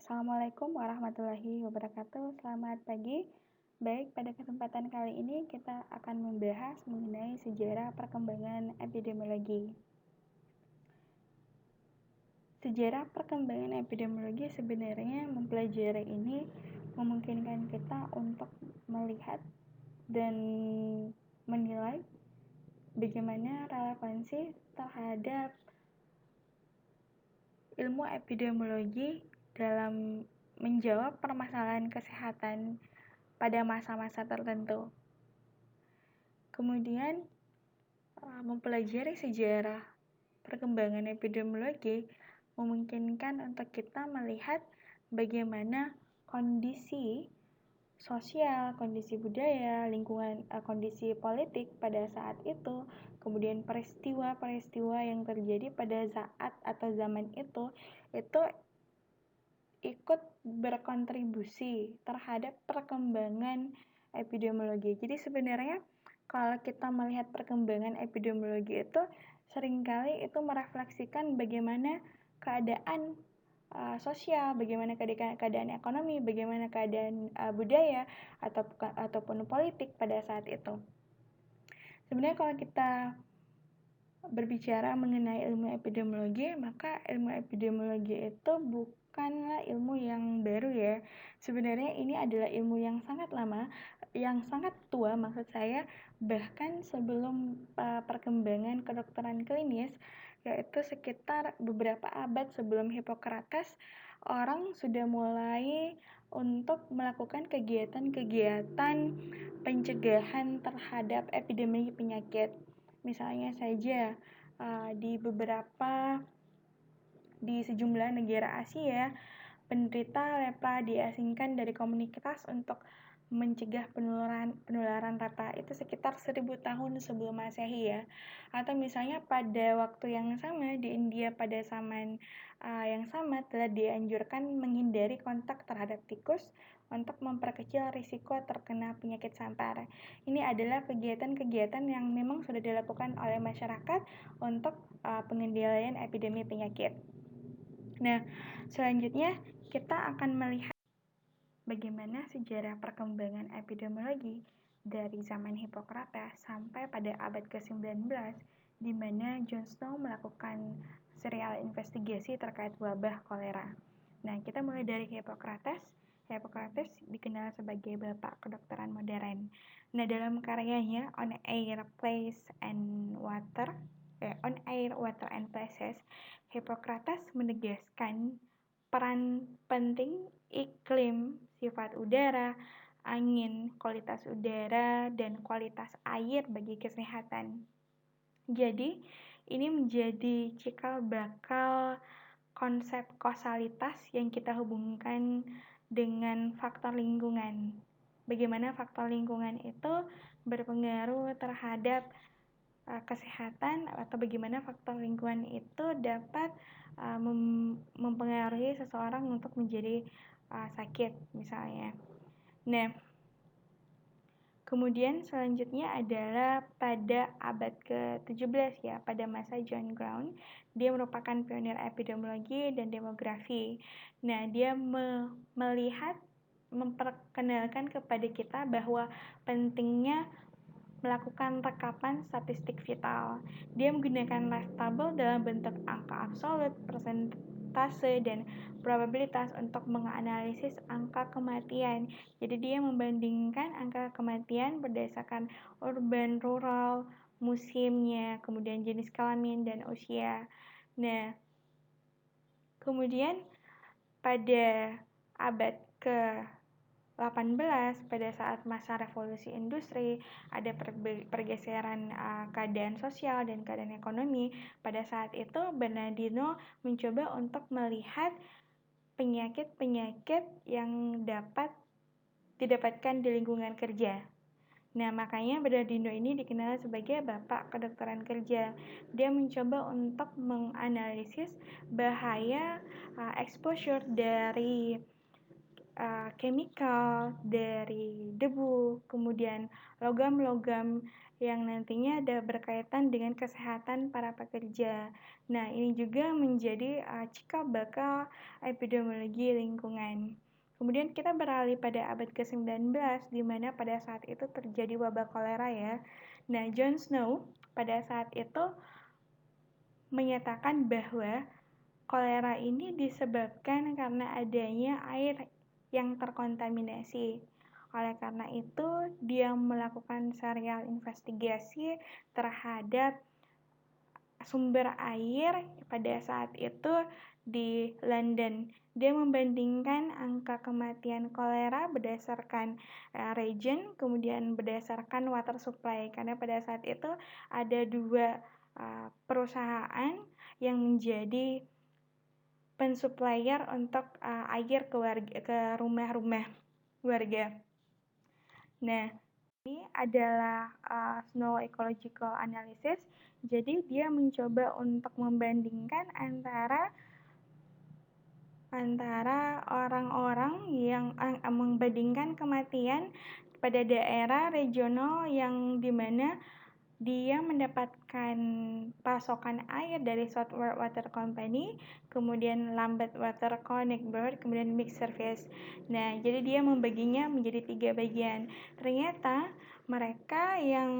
Assalamualaikum warahmatullahi wabarakatuh. Selamat pagi. Baik, pada kesempatan kali ini kita akan membahas mengenai sejarah perkembangan epidemiologi. Sejarah perkembangan epidemiologi sebenarnya mempelajari ini memungkinkan kita untuk melihat dan menilai bagaimana relevansi terhadap ilmu epidemiologi dalam menjawab permasalahan kesehatan pada masa-masa tertentu. Kemudian, mempelajari sejarah perkembangan epidemiologi memungkinkan untuk kita melihat bagaimana kondisi sosial, kondisi budaya, lingkungan, kondisi politik pada saat itu, kemudian peristiwa-peristiwa yang terjadi pada saat atau zaman itu ikut berkontribusi terhadap perkembangan epidemiologi. Jadi sebenarnya kalau kita melihat perkembangan epidemiologi itu seringkali itu merefleksikan bagaimana keadaan sosial, bagaimana keadaan ekonomi, bagaimana keadaan budaya ataupun politik pada saat itu. Sebenarnya kalau kita berbicara mengenai ilmu epidemiologi, maka ilmu epidemiologi itu bukanlah ilmu yang baru ya. Sebenarnya ini adalah ilmu yang sangat lama, yang sangat tua maksud saya, bahkan sebelum perkembangan kedokteran klinis, yaitu sekitar beberapa abad sebelum Hippocrates, orang sudah mulai untuk melakukan kegiatan-kegiatan pencegahan terhadap epidemi penyakit. Misalnya saja di sejumlah negara Asia, penderita lepra diasingkan dari komunitas untuk mencegah penularan lepra itu sekitar 1000 tahun sebelum Masehi ya. Atau misalnya pada waktu yang sama di India pada zaman yang sama telah dianjurkan menghindari kontak terhadap tikus untuk memperkecil risiko terkena penyakit sampar. Ini adalah kegiatan-kegiatan yang memang sudah dilakukan oleh masyarakat untuk pengendalian epidemi penyakit. Nah, selanjutnya kita akan melihat bagaimana sejarah perkembangan epidemiologi dari zaman Hippocrates sampai pada abad ke-19 di mana John Snow melakukan serial investigasi terkait wabah kolera. Nah, kita mulai dari Hippocrates. Hippocrates dikenal sebagai bapak kedokteran modern. Nah, dalam karyanya On Air, Water and Places, Hippocrates menegaskan peran penting iklim, sifat udara, angin, kualitas udara, dan kualitas air bagi kesehatan. Jadi, ini menjadi cikal bakal konsep kausalitas yang kita hubungkan dengan faktor lingkungan. Bagaimana faktor lingkungan itu berpengaruh terhadap kesehatan atau bagaimana faktor lingkungan itu dapat mempengaruhi seseorang untuk menjadi sakit misalnya. Nah, kemudian selanjutnya adalah pada abad ke-17 ya, pada masa John Brown. Dia merupakan pionir epidemiologi dan demografi. Nah, dia memperkenalkan kepada kita bahwa pentingnya melakukan rekapan statistik vital. Dia menggunakan life table dalam bentuk angka absolut, persentase, dan probabilitas untuk menganalisis angka kematian. Jadi dia membandingkan angka kematian berdasarkan urban, rural, musimnya, kemudian jenis kelamin, dan usia. Nah, kemudian pada abad ke-18 pada saat masa revolusi industri ada pergeseran keadaan sosial dan keadaan ekonomi. Pada saat itu Bernardino mencoba untuk melihat penyakit-penyakit yang dapat didapatkan di lingkungan kerja. Nah, makanya Bernardino ini dikenal sebagai bapak kedokteran kerja. Dia mencoba untuk menganalisis bahaya exposure dari chemical, dari debu, kemudian logam-logam yang nantinya ada berkaitan dengan kesehatan para pekerja. Nah, ini juga menjadi cikal bakal epidemiologi lingkungan. Kemudian kita beralih pada abad ke-19, di mana pada saat itu terjadi wabah kolera ya. Nah, John Snow pada saat itu menyatakan bahwa kolera ini disebabkan karena adanya air yang terkontaminasi. Oleh karena itu, dia melakukan serial investigasi terhadap sumber air pada saat itu di London. Dia membandingkan angka kematian kolera berdasarkan region, kemudian berdasarkan water supply. Karena pada saat itu ada dua perusahaan yang menjadi pensupplier untuk air ke rumah-rumah warga. Nah, ini adalah Snow Ecological Analysis. Jadi dia mencoba untuk membandingkan antara orang-orang yang membandingkan kematian pada daerah regional yang dimana dia mendapatkan pasokan air dari Southward Water Company, kemudian Lambeth Water Connecticut, kemudian Mixed Service. Nah, jadi dia membaginya menjadi 3 bagian. Ternyata mereka yang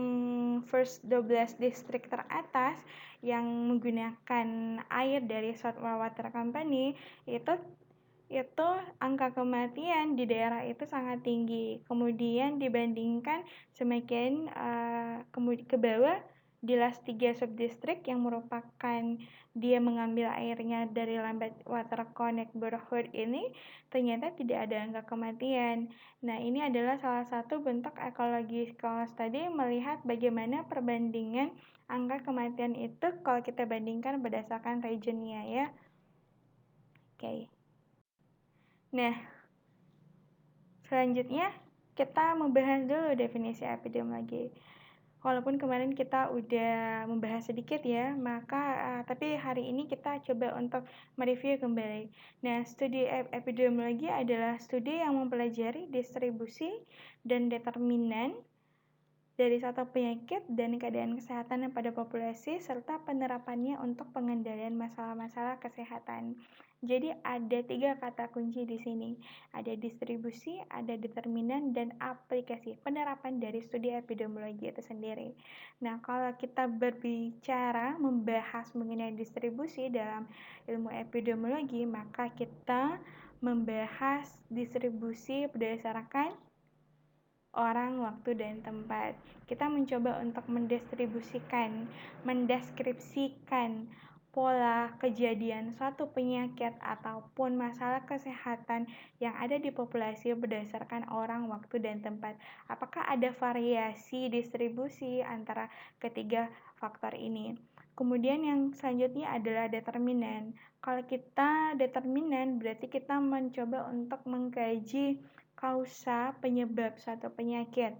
first 12 distrik teratas yang menggunakan air dari Southward Water Company itu angka kematian di daerah itu sangat tinggi. Kemudian dibandingkan semakin ke bawah di last 3 subdistrik yang merupakan dia mengambil airnya dari Lambeth Water Connecticut ini, ternyata tidak ada angka kematian. Nah, ini adalah salah satu bentuk ecological study melihat bagaimana perbandingan angka kematian itu kalau kita bandingkan berdasarkan regionnya ya. Oke. Nah, selanjutnya kita membahas dulu definisi epidemiologi. Walaupun kemarin kita udah membahas sedikit ya, tapi hari ini kita coba untuk mereview kembali. Nah, studi epidemiologi adalah studi yang mempelajari distribusi dan determinan dari satu penyakit dan keadaan kesehatan pada populasi serta penerapannya untuk pengendalian masalah-masalah kesehatan. Jadi ada 3 kata kunci di sini. Ada distribusi, ada determinan, dan aplikasi penerapan dari studi epidemiologi itu sendiri. Nah, kalau kita berbicara membahas mengenai distribusi dalam ilmu epidemiologi, maka kita membahas distribusi berdasarkan orang, waktu, dan tempat. Kita mencoba untuk mendeskripsikan pola kejadian suatu penyakit ataupun masalah kesehatan yang ada di populasi berdasarkan orang, waktu, dan tempat. Apakah ada variasi distribusi antara ketiga faktor ini? Kemudian yang selanjutnya adalah determinan. Kalau kita determinan berarti kita mencoba untuk mengkaji kausa penyebab suatu penyakit.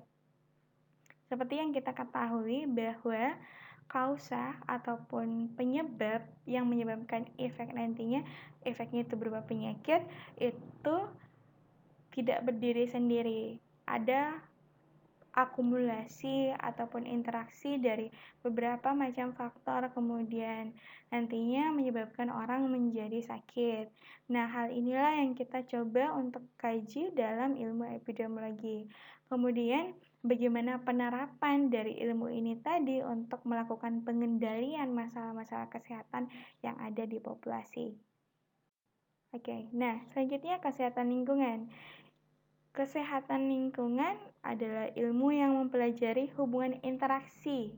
Seperti yang kita ketahui bahwa kausa ataupun penyebab yang menyebabkan efeknya itu berupa penyakit, itu tidak berdiri sendiri. Ada akumulasi ataupun interaksi dari beberapa macam faktor kemudian nantinya menyebabkan orang menjadi sakit. Nah, hal inilah yang kita coba untuk kaji dalam ilmu epidemiologi. Kemudian bagaimana penerapan dari ilmu ini tadi untuk melakukan pengendalian masalah-masalah kesehatan yang ada di populasi. Oke, nah selanjutnya kesehatan lingkungan. Kesehatan lingkungan adalah ilmu yang mempelajari hubungan interaksi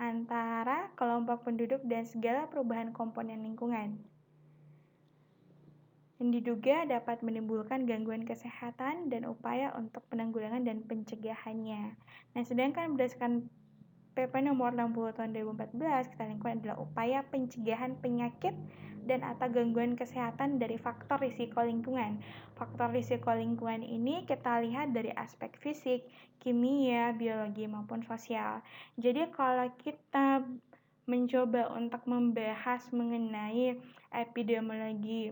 antara kelompok penduduk dan segala perubahan komponen lingkungan yang diduga dapat menimbulkan gangguan kesehatan dan upaya untuk penanggulangan dan pencegahannya. Nah, sedangkan berdasarkan PP nomor 60 tahun 2014, kesehatan lingkungan adalah upaya pencegahan penyakit dan atau gangguan kesehatan dari faktor risiko lingkungan. Faktor risiko lingkungan ini kita lihat dari aspek fisik, kimia, biologi maupun sosial. Jadi kalau kita mencoba untuk membahas mengenai epidemiologi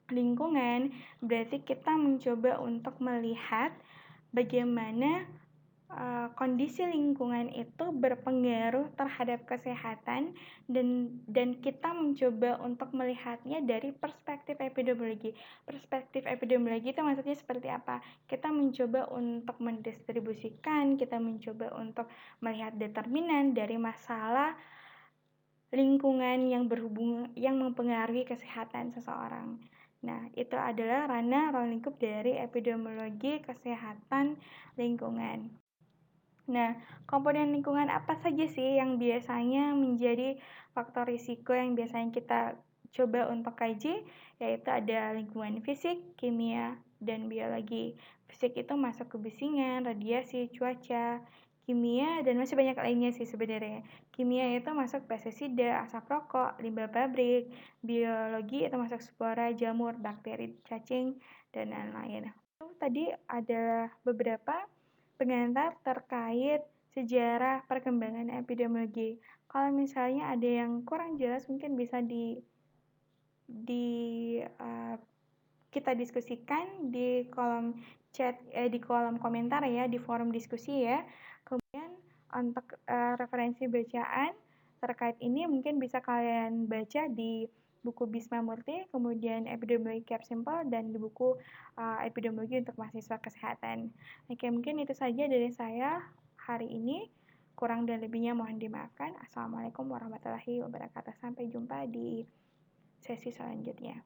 lingkungan, berarti kita mencoba untuk melihat bagaimana kondisi lingkungan itu berpengaruh terhadap kesehatan dan kita mencoba untuk melihatnya dari perspektif epidemiologi. Perspektif epidemiologi itu maksudnya seperti apa? Kita mencoba untuk mendistribusikan, kita mencoba untuk melihat determinan dari masalah lingkungan yang mempengaruhi kesehatan seseorang. Nah, itu adalah ranah ruang lingkup dari epidemiologi kesehatan lingkungan. Nah, komponen lingkungan apa saja sih yang biasanya menjadi faktor risiko yang biasanya kita coba untuk kaji? Yaitu ada lingkungan fisik, kimia, dan biologi. Fisik itu masuk ke kebisingan, radiasi, cuaca, kimia, dan masih banyak lainnya sih sebenarnya. Kimia itu masuk pestisida, asap rokok, limbah pabrik. Biologi itu masuk spora, jamur, bakteri, cacing, dan lain-lain. Tadi ada beberapa pengantar terkait sejarah perkembangan epidemiologi. Kalau misalnya ada yang kurang jelas mungkin bisa kita diskusikan di kolom chat di kolom komentar ya, di forum diskusi ya. Kemudian untuk referensi bacaan terkait ini mungkin bisa kalian baca di buku Bisma Murti, kemudian epidemiologi Cap Simple, dan di buku epidemiologi untuk mahasiswa kesehatan. Oke, mungkin itu saja dari saya hari ini. Kurang dan lebihnya mohon dimaafkan. Assalamualaikum warahmatullahi wabarakatuh. Sampai jumpa di sesi selanjutnya.